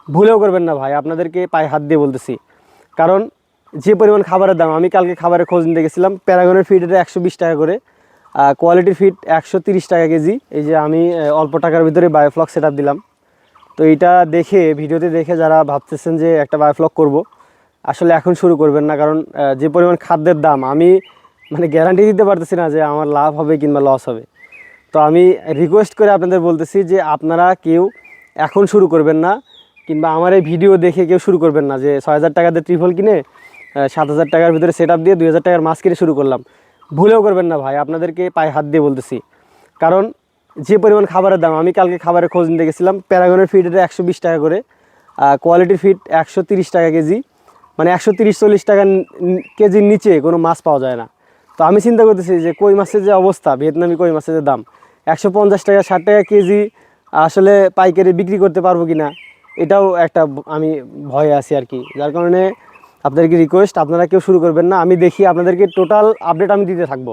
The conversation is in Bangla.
ভুলেও করবেন না ভাই, আপনাদেরকে পায়ে হাত দিয়ে বলতেছি। কারণ যে পরিমাণ খাবারের দাম, আমি কালকে খাবারের খোঁজ নিতে গেছিলাম, প্যারাগনের ফিট এটা 120 টাকা করে, কোয়ালিটির ফিট 130 টাকা কেজি। এই যে আমি অল্প টাকার ভিতরে বায়োফ্লক সেট আপ দিলাম। তো এইটা দেখে, ভিডিওতে দেখে যারা ভাবতেছেন যে একটা বায়োফ্লক করব, আসলে এখন শুরু করবেন না। কারণ যে পরিমাণ খাদ্যের দাম, আমি মানে গ্যারান্টি দিতে পারতেছি না যে আমার লাভ হবে কিংবা লস হবে। তো আমি রিকোয়েস্ট করে আপনাদের বলতেছি যে আপনারা কেউ এখন শুরু করবেন না, কিংবা আমার এই ভিডিও দেখে কেউ শুরু করবেন না যে 6,000 টাকা দিয়ে ট্রিপল কিনে 7,000 টাকার ভিতরে সেট আপ দিয়ে 2,000 টাকার মাছ কিনে শুরু করলাম। ভুলেও করবেন না ভাই, আপনাদেরকে পায়ে হাত দিয়ে বলতেছি। কারণ যে পরিমাণ খাবারের দাম, আমি কালকে খাবারের খোঁজ নিতে গেছিলাম, প্যারাগনের ফিট এটা 120 টাকা করে, কোয়ালিটির ফিট 130 টাকা কেজি। মানে 130-140 টাকা কেজির নিচে কোনো মাছ পাওয়া যায় না। তো আমি চিন্তা করতেছি যে কই মাছের যে অবস্থা, ভিয়েতনামি কই মাছের যে দাম 150 টাকা 60 টাকা কেজি, আসলে পাইকারি বিক্রি করতে পারবো কি না, এটাও একটা আমি ভয়ে আছি আর কি। যার কারণে আপনাদেরকে রিকোয়েস্ট, আপনারা কেউ শুরু করবেন না। আমি দেখি আপনাদেরকে টোটাল আপডেট আমি দিতে থাকবো।